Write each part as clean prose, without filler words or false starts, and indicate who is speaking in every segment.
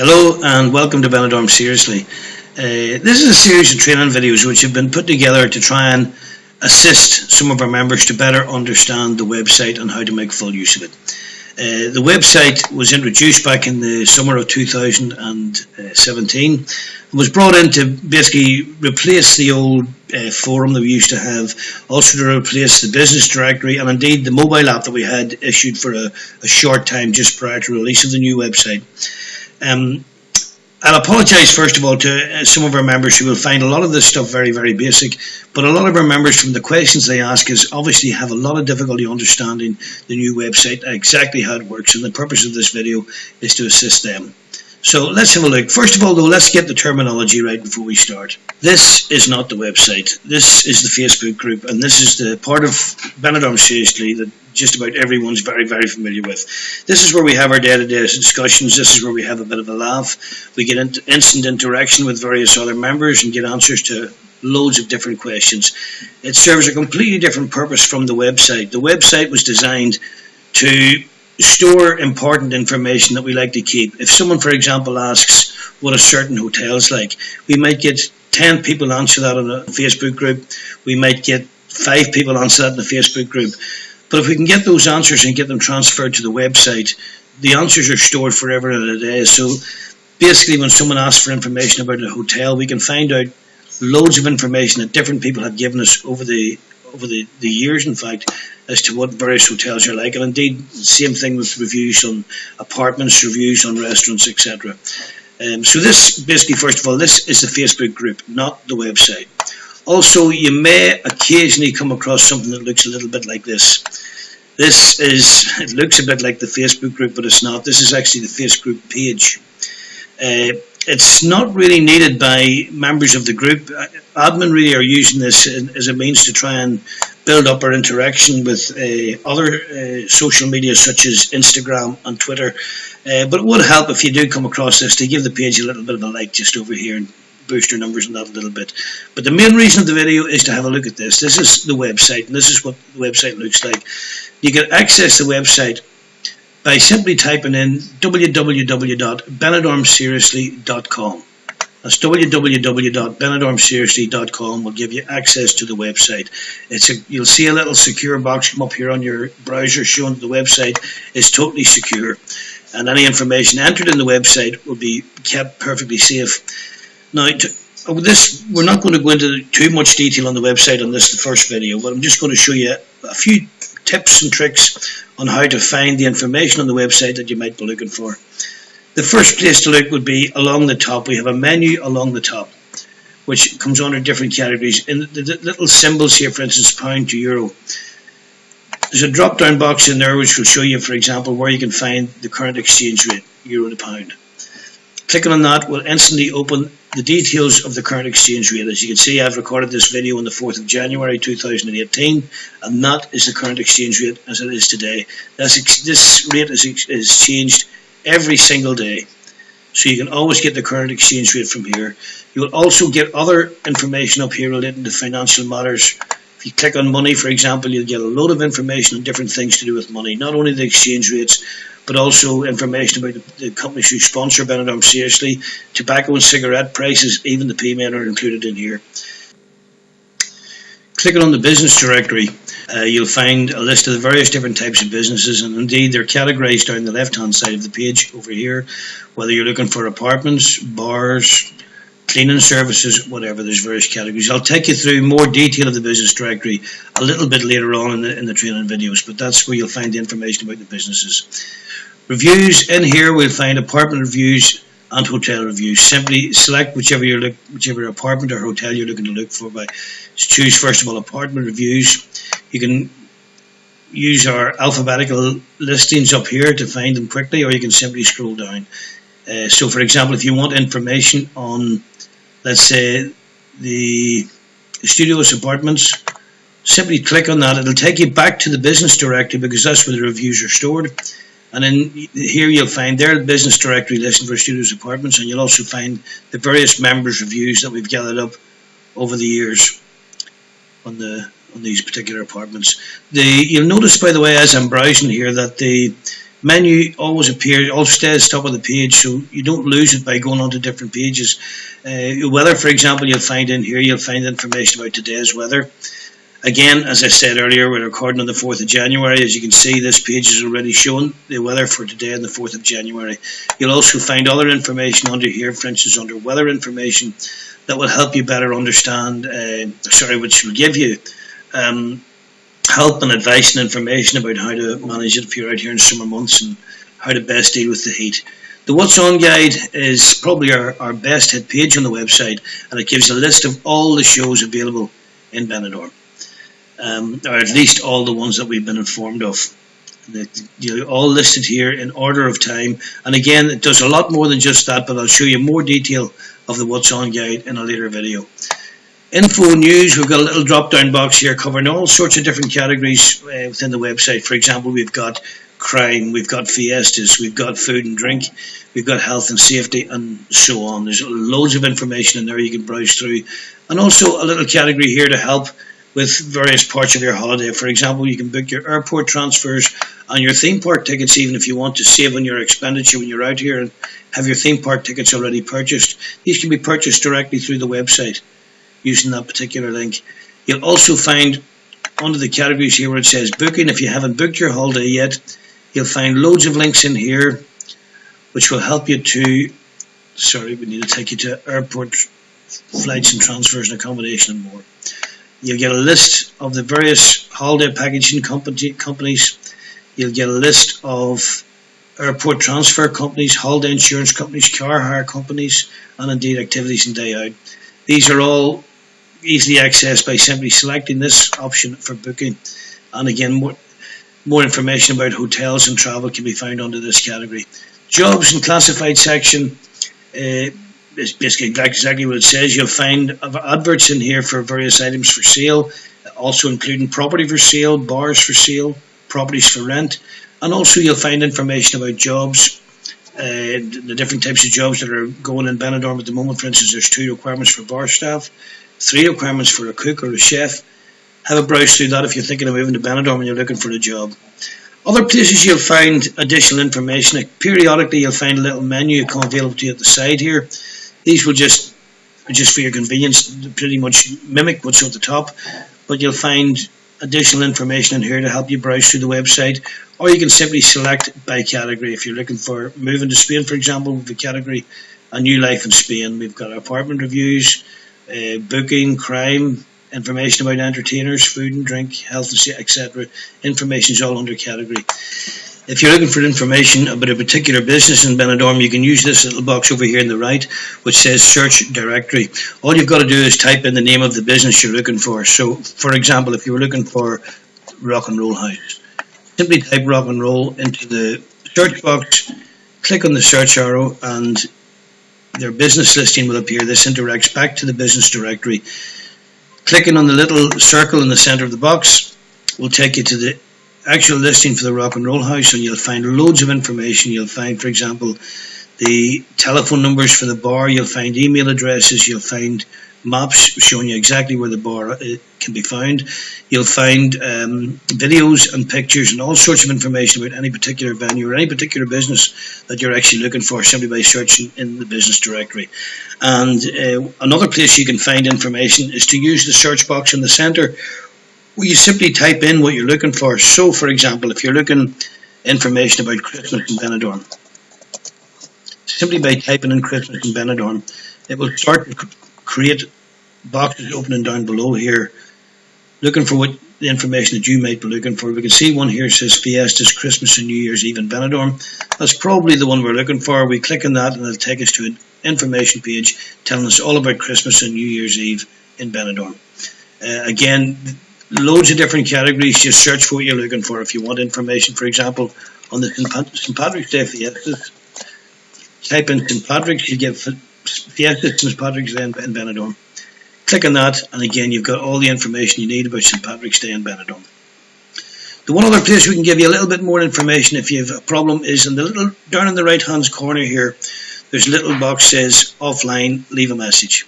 Speaker 1: Hello and welcome to Benidorm Seriously. This is a series of training videos which have been put together to try and assist some of our members to better understand the website and how to make full use of it. The website was introduced back in the summer of 2017 and was brought in to basically replace the old forum that we used to have, also to replace the business directory and indeed the mobile app that we had issued for a short time just prior to release of the new website. I'll apologise first of all to some of our members who will find a lot of this stuff very, very basic, but a lot of our members, from the questions they ask us, obviously have a lot of difficulty understanding the new website, exactly how it works, and the purpose of this video is to assist them. So let's have a look. First of all though, let's get the terminology right before we start. This is not the website. This is the Facebook group, and this is the part of Benidorm Seriously that just about everyone's very, very familiar with. This is where we have our day-to-day discussions. This is where we have a bit of a laugh. We get into instant interaction with various other members and get answers to loads of different questions. It serves a completely different purpose from the website. The website was designed to store important information that we like to keep. If someone, for example, asks what a certain hotel is like, we might get 10 people answer that in a Facebook group. We might get 5 people answer that in a Facebook group. But if we can get those answers and get them transferred to the website, the answers are stored forever and a day. So basically, when someone asks for information about a hotel, we can find out loads of information that different people have given us over the years, in fact, as to what various hotels are like. And indeed, same thing with reviews on apartments, reviews on restaurants, etc. So this, basically, first of all, this is the Facebook group, not the website. Also, you may occasionally come across something that looks a little bit like this. It looks a bit like the Facebook group, but it's not. This is actually the Facebook page. It's not really needed by members of the group. Admin really are using this as a means to try and build up our interaction with other social media such as Instagram and Twitter. But it would help if you do come across this to give the page a little bit of a like just over here and boost your numbers on that a little bit. But the main reason of the video is to have a look at this. This is the website, and this is what the website looks like. You can access the website by simply typing in www.benidormseriously.com. That's www.benidormseriously.com will give you access to the website. You'll see a little secure box come up here on your browser showing that the website is totally secure, and any information entered in the website will be kept perfectly safe. Now, we're not going to go into too much detail on the website on this, the first video, but I'm just going to show you a few tips and tricks on how to find the information on the website that you might be looking for. The first place to look would be along the top. We have a menu along the top, which comes under different categories. In the little symbols here, for instance, pound to euro, there's a drop-down box in there which will show you, for example, where you can find the current exchange rate, euro to pound. Clicking on that will instantly open the details of the current exchange rate. As you can see, I've recorded this video on the 4th of January 2018, and that is the current exchange rate as it is today. This rate is changed every single day, so you can always get the current exchange rate from here. You will also get other information up here relating to financial matters. If you click on money, for example, you'll get a load of information on different things to do with money, not only the exchange rates, but also information about the companies who sponsor Benidorm Seriously. Tobacco and cigarette prices, even the P-men are included in here. Clicking on the business directory, you'll find a list of the various different types of businesses, and indeed they're categorized down the left-hand side of the page over here, whether you're looking for apartments, bars, cleaning services, whatever. There's various categories. I'll take you through more detail of the business directory a little bit later on in the training videos, but that's where you'll find the information about the businesses. Reviews, in here we'll find apartment reviews and hotel reviews. Simply select whichever apartment or hotel you're looking to look for. By choose first of all apartment reviews. You can use our alphabetical listings up here to find them quickly, or you can simply scroll down. So for example, if you want information on, let's say, the studios apartments, simply click on that. It'll take you back to the business directory because that's where the reviews are stored. And then here you'll find their business directory listing for studios apartments, and you'll also find the various members' reviews that we've gathered up over the years on these particular apartments. You'll notice, by the way, as I'm browsing here, that the Menu always appears, always stays top of the page, so you don't lose it by going on to different pages. Weather, for example, you'll find in here, you'll find information about today's weather. Again, as I said earlier, we're recording on the 4th of January. As you can see, this page is already showing the weather for today on the 4th of January. You'll also find other information under here, for instance, under weather information, that will help you better understand, which will give you help and advice and information about how to manage it if you're out here in summer months and how to best deal with the heat. The What's On guide is probably our best hit page on the website, and it gives a list of all the shows available in Benidorm. Or at least all the ones that we've been informed of. They're all listed here in order of time, and again, it does a lot more than just that, but I'll show you more detail of the What's On guide in a later video. Info news, we've got a little drop down box here covering all sorts of different categories within the website. For example, we've got crime, we've got fiestas, we've got food and drink, we've got health and safety, and so on. There's loads of information in there you can browse through, and also a little category here to help with various parts of your holiday. For example, you can book your airport transfers and your theme park tickets, even if you want to save on your expenditure when you're out here and have your theme park tickets already purchased. These can be purchased directly through the website using that particular link. You'll also find under the categories here where it says booking, if you haven't booked your holiday yet, you'll find loads of links in here which will help you to, we need to take you to airport flights and transfers and accommodation and more. You'll get a list of the various holiday packaging companies. You'll get a list of airport transfer companies, holiday insurance companies, car hire companies, and indeed activities and day out. These are all easily accessed by simply selecting this option for booking. And again, more information about hotels and travel can be found under this category. Jobs and classified section. It's basically exactly what it says. You'll find adverts in here for various items for sale, also including property for sale, bars for sale, properties for rent, and also you'll find information about jobs, the different types of jobs that are going in Benidorm at the moment. For instance, there's 2 requirements for bar staff, 3 requirements for a cook or a chef. Have a browse through that if you're thinking of moving to Benidorm and you're looking for a job. Other places you'll find additional information. Periodically you'll find a little menu come available to you at the side here. These will just for your convenience pretty much mimic what's at the top, but you'll find additional information in here to help you browse through the website, or you can simply select by category. If you're looking for moving to Spain, for example, with the category A New Life in Spain, we've got apartment reviews, booking, crime, information about entertainers, food and drink, health and safety, etc. Information is all under category. If you're looking for information about a particular business in Benidorm, you can use this little box over here on the right, which says Search Directory. All you've got to do is type in the name of the business you're looking for. So, for example, if you were looking for Rock and Roll House, simply type Rock and Roll into the search box, click on the search arrow, and their business listing will appear. This indirects back to the business directory. Clicking on the little circle in the center of the box will take you to the actual listing for the Rock and Roll House, and you'll find loads of information. You'll find, for example, the telephone numbers for the bar, you'll find email addresses, you'll find maps showing you exactly where the bar can be found. You'll find videos and pictures and all sorts of information about any particular venue or any particular business that you're actually looking for simply by searching in the business directory. And another place you can find information is to use the search box in the center, where you simply type in what you're looking for. So, for example, if you're looking information about Christmas in Benidorm, simply by typing in Christmas in Benidorm, it will start to create boxes opening down below here, looking for what the information that you might be looking for. We can see one here says Fiestas, Christmas and New Year's Eve in Benidorm. That's probably the one we're looking for. We click on that and it'll take us to an information page telling us all about Christmas and New Year's Eve in Benidorm. Again, loads of different categories. Just search for what you're looking for. If you want information, for example, on the St. Patrick's Day Fiestas, type in St. Patrick's, you get Fiestas St. Patrick's Day in Benidorm. Click on that, and again, you've got all the information you need about St. Patrick's Day in Benidorm. The one other place we can give you a little bit more information if you have a problem is in the little down in the right hand corner here. There's a little box that says offline, leave a message.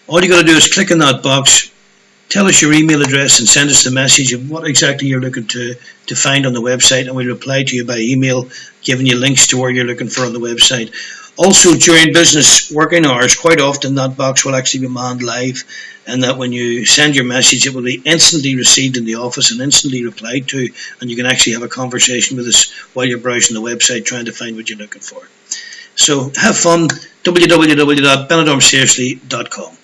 Speaker 1: All you got to do is click on that box, Tell us your email address and send us the message of what exactly you're looking to find on the website, and we'll reply to you by email, giving you links to where you're looking for on the website. Also, during business working hours, quite often that box will actually be manned live, and that when you send your message, it will be instantly received in the office and instantly replied to, and you can actually have a conversation with us while you're browsing the website trying to find what you're looking for. So have fun. www.benidormseriously.com